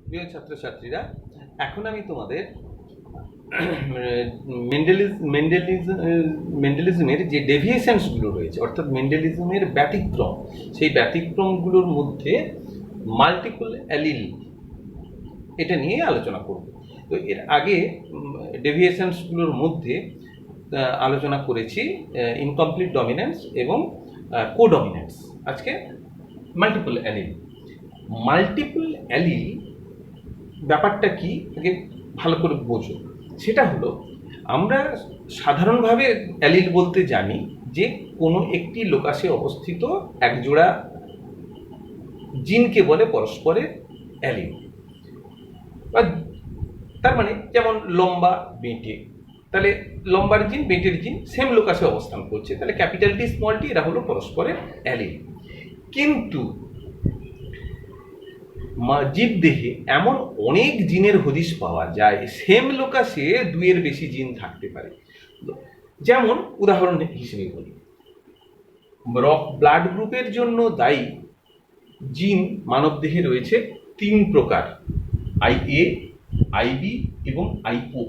প্রিয় ছাত্রছাত্রীরা, এখন আমি তোমাদের মেন্ডেলিজমের যে ডেভিয়েশনসগুলো রয়েছে, অর্থাৎ মেন্ডেলিজমের ব্যতিক্রম, সেই ব্যতিক্রমগুলোর মধ্যে মাল্টিপল অ্যালিল এটা নিয়ে আলোচনা করব। তো এর আগে ডেভিয়েশনসগুলোর মধ্যে আলোচনা করেছি ইনকমপ্লিট ডমিনেন্স এবং কোডমিনেন্স। আজকে মাল্টিপল অ্যালিল। মাল্টিপল অ্যালিল ব্যাপারটা কি আগে ভালো করে বোঝো। সেটা হলো, আমরা সাধারণভাবে অ্যালিল বলতে জানি যে কোনো একটি লোকাসে অবস্থিত একজোড়া জিনকে বলে পরস্পরের অ্যালিল। বা তার মানে যেমন লম্বা বেঁটে, তাহলে লম্বার জিন বেঁটের জিন সেম লোকাসে অবস্থান করছে, তাহলে ক্যাপিটাল টি স্মল টি এরা হলো পরস্পরের অ্যালিল। কিন্তু জীবদেহে এমন অনেক জিনের হদিশ পাওয়া যায়, সেম লোকাসে দুইয়ের বেশি জিন থাকতে পারে। যেমন উদাহরণ হিসেবে বলি, ব্লাড গ্রুপের জন্য দায়ী জিন মানবদেহে রয়েছে 3 প্রকার, IA, IB এবং IO।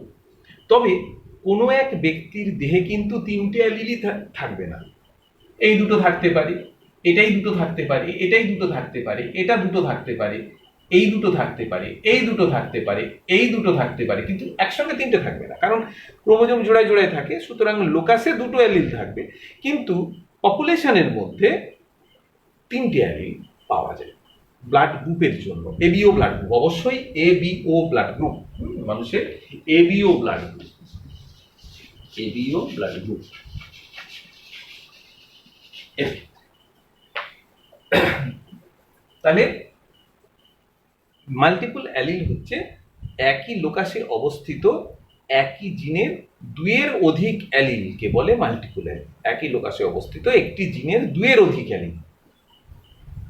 তবে কোনো এক ব্যক্তির দেহে কিন্তু 3টে অ্যালিলই থাকবে না। এই দুটো থাকতে পারে, এটাই দুটো থাকতে পারে, এটাই দুটো থাকতে পারে, এটা দুটো থাকতে পারে, এই দুটো থাকতে পারে, এই দুটো থাকতে পারে, এই দুটো থাকতে পারে, কিন্তু একসঙ্গে 3টে থাকবে না, কারণ ক্রোমোজোম জোড়ায় জোড়ায় থাকে। সুতরাং লোকাসে 2টো অ্যালিল থাকবে, কিন্তু পপুলেশনের মধ্যে 3টে অ্যালিল পাওয়া যায় ব্লাড গ্রুপের জন্য। এবিও ব্লাড গ্রুপ, অবশ্যই এবিও ব্লাড গ্রুপ, মানুষের ABO blood group, ABO blood group. তাহলে মাল্টিপল অ্যালিল হচ্ছে একই লোকাসে অবস্থিত একই জিনের 2-এর অধিক অ্যালিলকে বলে মাল্টিপল অ্যালিল। একই লোকাসে অবস্থিত একটি জিনের 2-এর অধিক অ্যালিল,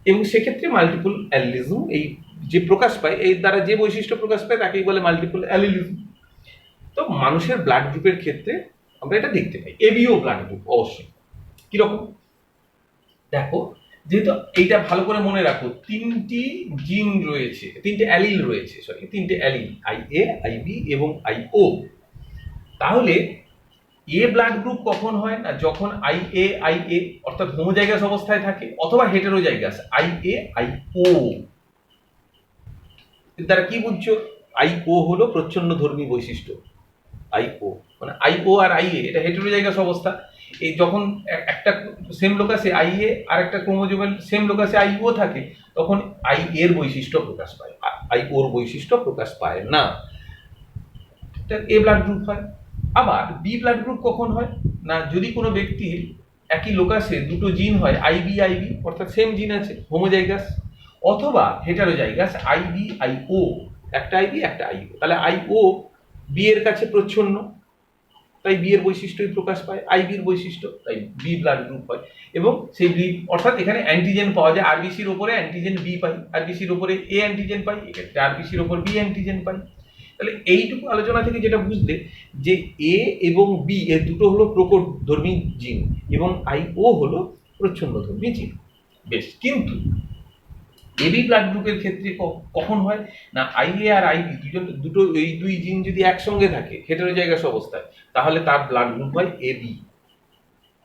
এবং সেক্ষেত্রে মাল্টিপল অ্যালিলিজম এই যে প্রকাশ পায়, এর দ্বারা যে বৈশিষ্ট্য প্রকাশ পায় তাকেই বলে মাল্টিপল অ্যালিলিজম। তো মানুষের ব্লাড গ্রুপের ক্ষেত্রে আমরা এটা দেখতে পাই, এবিও ব্লাড গ্রুপ। অবশ্যই কিরকম দেখো, যেহেতু এইটা ভালো করে মনে রাখো, 3টি জিন রয়েছে, 3টে অ্যালিল রয়েছে, 3টে অ্যালিল, IA, IB এবং IO। তাহলে এ ব্লাড গ্রুপ কখন হয় না, যখন IA অর্থাৎ হোমোজাইগাস অবস্থায় থাকে, অথবা হেটেরোজাইগাস IA-IO। এর দ্বারা কি বুঝছো? IO হলো প্রচ্ছন্নধর্মী বৈশিষ্ট্য। IO মানে IO আর IA এটা হেটেরোজাইগাস অবস্থা। এই যখন একটা সেম লোকাসে IA আর একটা ক্রোমোজোমের সেম লোকাসে IO থাকে, তখন IA এর বৈশিষ্ট্য প্রকাশ পায়, IO এর বৈশিষ্ট্য প্রকাশ পায় না। এটা এ ব্লাড গ্রুপ হয়। আবার বি ব্লাড গ্রুপ কখন হয় না, যদি কোনো ব্যক্তির একই লোকাসে 2টো জিন হয়, IB-IB অর্থাৎ সেম জিন আছে, হোমোজাইগাস, অথবা হেটারোজাইগাস IB-IO, একটা IB একটা IO। তাহলে IO বি এর কাছে প্রচ্ছন্ন, তাই বি এর বৈশিষ্ট্যই প্রকাশ পায়, আইবির বৈশিষ্ট্য, তাই বি ব্লাড গ্রুপ হয়। এবং সেই বি অর্থাৎ এখানে অ্যান্টিজেন পাওয়া যায়, আরবিসির ওপরে অ্যান্টিজেন বি পাই, আরবিসির ওপরে এ অ্যান্টিজেন পাই, এক্ষেত্রে আরবিসির ওপর বি অ্যান্টিজেন পাই। তাহলে এইটুকু আলোচনা থেকে যেটা বুঝলে যে এ এবং বি এর দুটো হলো প্রকটধর্মী জিন এবং IO হলো প্রচ্ছন্নধর্মী জিন। বেশ, কিন্তু এবি ব্লাড গ্রুপের ক্ষেত্রে কখন হয় না, IA আর IB দুটো এই 2 জিন যদি একসঙ্গে থাকে হেটেরোজাইগাস অবস্থায়, তাহলে তার ব্লাড গ্রুপ হয় AB।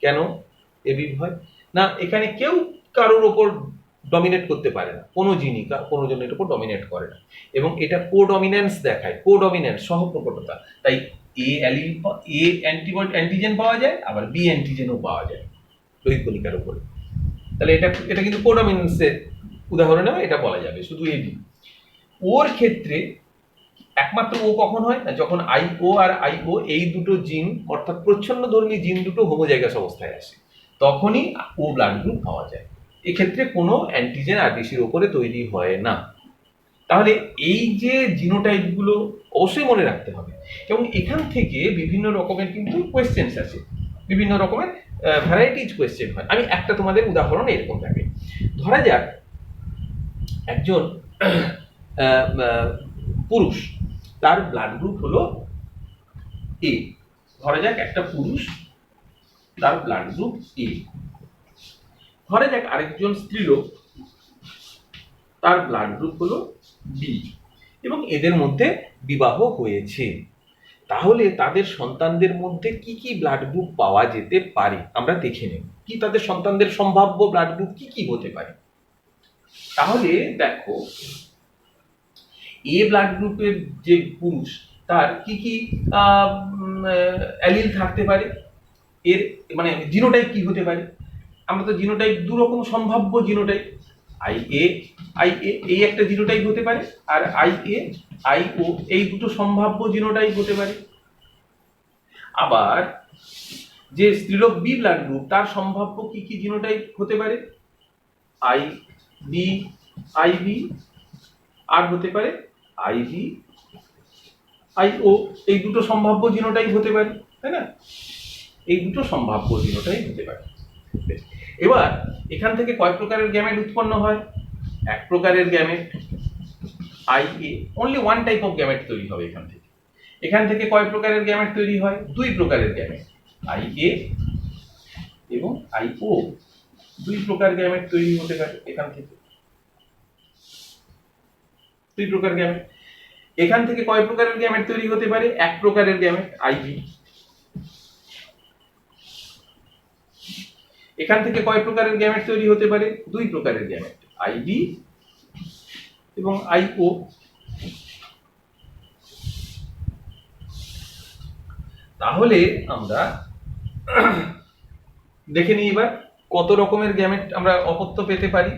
কেন এবি হয় না? এখানে কেউ কারোর ওপর ডমিনেট করতে পারে না, কোনো জিনই কোনো জনের উপর ডমিনেট করে না, এবং এটা কোডমিনেন্স দেখায়, কোডমিনেন্স, সহপ্রকটতা। তাই এ অ্যালিল এ অ্যান্টিজেন পাওয়া যায়, আবার বি অ্যান্টিজেনও পাওয়া যায় লোহিত কণিকার উপরে। তাহলে এটা কিন্তু কোডমিনেন্সের উদাহরণে এটা বলা যাবে। শুধু এবি ওর ক্ষেত্রে একমাত্র ও কখন হয় না, যখন IO আর IO এই দুটো জিন অর্থাৎ প্রচ্ছন্নধর্মী জিন দুটো হোমোজাইগাস অবস্থায় আসে, তখনই ও ব্লাড গ্রুপ পাওয়া যায়। এক্ষেত্রে কোনো অ্যান্টিজেন আরবিসির ওপরে তৈরি হয় না। তাহলে এই যে জিনোটাইপগুলো অবশ্যই মনে রাখতে হবে, এবং এখান থেকে বিভিন্ন রকমের কিন্তু কোয়েশ্চেন্স আছে, বিভিন্ন রকমের ভ্যারাইটিজ কোয়েশ্চেন হয়। আমি একটা তোমাদের উদাহরণ এরকম থাকে, ধরা যাক একজন পুরুষ, তার ব্লাড গ্রুপ হলো A। ধরা যাক একটা পুরুষ, তার ব্লাড গ্রুপ A। ধরা যাক আরেকজন স্ত্রীলোক, তার ব্লাড গ্রুপ হলো B। এবং এদের মধ্যে বিবাহ হয়েছে, তাহলে তাদের সন্তানদের মধ্যে কি কি ব্লাড গ্রুপ পাওয়া যেতে পারে আমরা দেখে নেব। কি তাদের সন্তানদের সম্ভাব্য ব্লাড গ্রুপ কি কি হতে পারে। তাহলে দেখো, এ ব্লাড গ্রুপের যে পুরুষ তার কি কি অ্যালিল থাকতে পারে, এর মানে জিনোটাইপ কি হতে পারে। আমরা তো জিনোটাইপ দু রকম সম্ভাব্য জিনোটাইপ, আই এ এই একটা জিনোটাইপ হতে পারে, আর আই ও এই দুটো সম্ভাব্য জিনোটাইপ হতে পারে। আবার যে স্ত্রীলোক বি ব্লাড গ্রুপ তার সম্ভাব্য কি কি জিনোটাইপ হতে পারে, আই বি আর হতে পারে আই ও, এই দুটো সম্ভাব্য জিনোটাইপ হতে পারে, তাই না? এই দুটো সম্ভাব্য জিনোটাইপ হতে পারে। এবার এখান থেকে কয় প্রকারের গ্যামেট উৎপন্ন হয়? এক প্রকারের gamete IA, only one type of gamete তৈরি হবে এখান থেকে। এখান থেকে কয় প্রকারের গ্যামেট তৈরি হয়? দুই প্রকারের গ্যামেট, আইএ এবং আইও, দুই প্রকার গ্যামেট তৈরি হতে পারে এখান থেকে, দুই প্রকার গ্যামেট। এখান থেকে কয় প্রকারের গ্যামেট তৈরি হতে পারে? এক প্রকারের গ্যামেট আইবি। এখান থেকে কয় প্রকারের গ্যামেট তৈরি হতে পারে? দুই প্রকারের গ্যামেট আইবি এবং আইও। তাহলে আমরা দেখে নিই এবার কত রকমের গ্যামেট আমরা অপত্য পেতে পারি।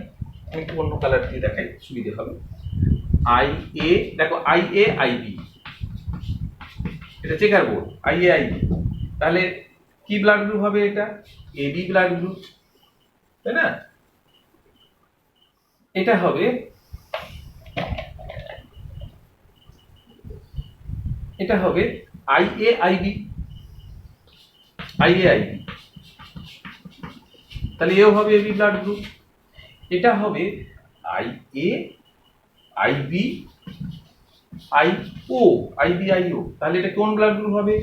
আমি একটু অন্য কালার দিয়ে দেখাই, সুবিধে হবে। আইএ, দেখো আইএ আইবি, এটা চেকার বোর্ড, আইএ আইবি। তাহলে কি ব্লাড গ্রুপ হবে? এটা এবি ব্লাড গ্রুপ, তাই না? এটা হবে আইএ আইবি, তাহলে এও হবে এবি ব্লাড গ্রুপ। এটা হবে আইএ আইবি আইও, তাহলে এটা কোন ব্লাড গ্রুপ হবে?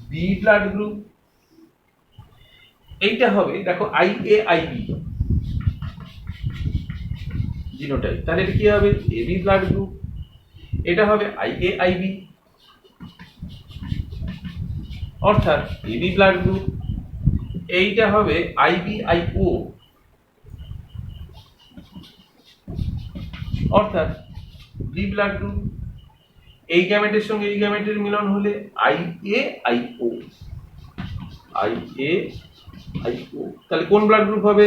B blood group. এইটা হবে দেখো আইএ আইবি জিনোটাইপ, তাহলে এটা কি হবে? AB blood group. এটা হবে আইএ আইবি, অর্থাৎ এবি ব্লাড গ্রুপ। এইটা হবে আইবি আইও, অর্থাৎ বি ব্লাড গ্রুপ। এই গ্যামেটের সঙ্গে এই গ্যামেটের মিলন হলে আইএ আইও, তাহলে কোন ব্লাড গ্রুপ হবে?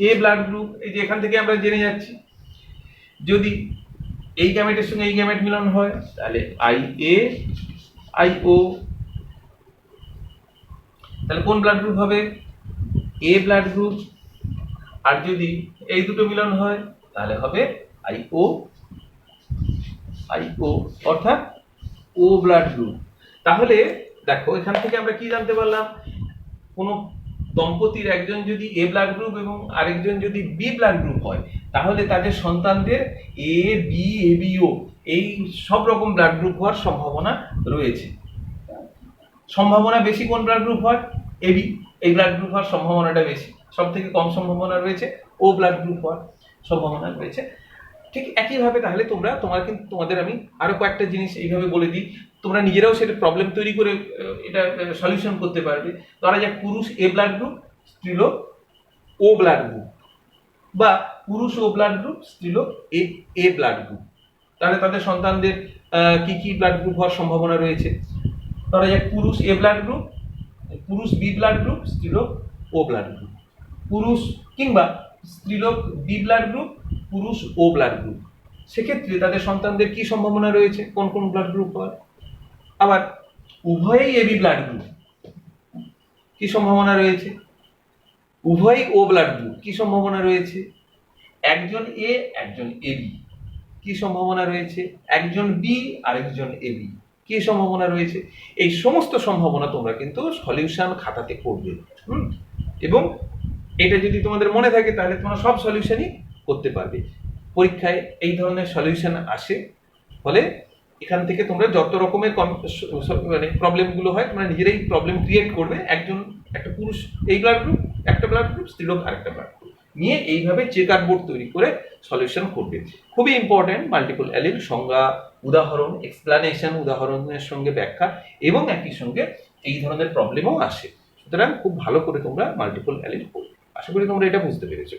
এ ব্লাড গ্রুপ। এই যে এখান থেকে আমরা জেনে যাচ্ছি, যদি এই গ্যামেটের সঙ্গে এই গ্যামেট মিলন হয় তাহলে আইএ আইও, তাহলে কোন ব্লাড গ্রুপ হবে? এ ব্লাড গ্রুপ। আর যদি এই দুটো মিলন হয় তাহলে হবে আইও, অর্থাৎ ও ব্লাড গ্রুপ। তাহলে দেখো এখান থেকে আমরা কি জানতে পারলাম? কোনো দম্পতির একজন যদি এ ব্লাড গ্রুপ এবং আরেকজন যদি বি ব্লাড গ্রুপ হয়, তাহলে তাদের সন্তানদের এ বি এবিও এই সব রকম ব্লাড গ্রুপ হওয়ার সম্ভাবনা রয়েছে। সম্ভাবনা বেশি কোন ব্লাড গ্রুপ হয়? এবি, এই ব্লাড গ্রুপ হওয়ার সম্ভাবনাটা বেশি। সব থেকে কম সম্ভাবনা রয়েছে ও ব্লাড গ্রুপ হওয়ার সম্ভাবনা রয়েছে। ঠিক একইভাবে তাহলে তোমাদের আমি আরো কয়েকটা জিনিস এইভাবে বলে দিই, তোমরা নিজেরাও সেটা প্রবলেম তৈরি করে এটা সলিউশন করতে পারবে। ধরা যাক পুরুষ এ ব্লাড গ্রুপ, স্ত্রীলোক ও ব্লাড গ্রুপ, বা পুরুষ ও ব্লাড গ্রুপ, স্ত্রীলোক এ ব্লাড গ্রুপ, তাহলে তাদের সন্তানদের কি কি ব্লাড গ্রুপ হওয়ার সম্ভাবনা রয়েছে। ধরা যাক পুরুষ এ ব্লাড গ্রুপ, পুরুষ বি ব্লাড গ্রুপ, স্ত্রীলোক ও ব্লাড গ্রুপ, পুরুষ কিংবা স্ত্রীলোক বি ব্লাড গ্রুপ, পুরুষ ও ব্লাড গ্রুপ, সেক্ষেত্রে তাদের সন্তানদের কি সম্ভাবনা রয়েছে, কোন কোন ব্লাড গ্রুপ হয়। আবার উভয়ই এবি ব্লাড গ্রুপ, কি সম্ভাবনা রয়েছে। উভয়ই ও ব্লাড গ্রুপ, কি সম্ভাবনা রয়েছে। একজন এ একজন এবি, কি সম্ভাবনা রয়েছে। একজন বি আরেকজন এবি, কি সম্ভাবনা রয়েছে। এই সমস্ত সম্ভাবনা তোমরা কিন্তু সলিউশন খাতাতে করবে, এবং এটা যদি তোমাদের মনে থাকে তাহলে তোমরা সব সলিউশনই করতে পারবে। পরীক্ষায় এই ধরনের সলিউশন আসে, ফলে এখান থেকে তোমরা যত রকমের মানে প্রবলেমগুলো হয় তোমরা নিজেরাই প্রবলেম ক্রিয়েট করবে। একটা পুরুষ এই ব্লাড গ্রুপ, একটা ব্লাড গ্রুপ, স্ত্রীলোক আরেকটা ব্লাড গ্রুপ, নিয়ে এইভাবে চেকার বোর্ড তৈরি করে সলিউশন করবে। খুবই ইম্পর্টেন্ট মাল্টিপল অ্যালিল সংজ্ঞা, উদাহরণ, এক্সপ্লানেশন, উদাহরণের সঙ্গে ব্যাখ্যা, এবং একই সঙ্গে এই ধরনের প্রবলেমও আসে। সুতরাং খুব ভালো করে তোমরা মাল্টিপল অ্যালিল পড়বে। আশা করি তোমরা এটা বুঝতে পেরেছো।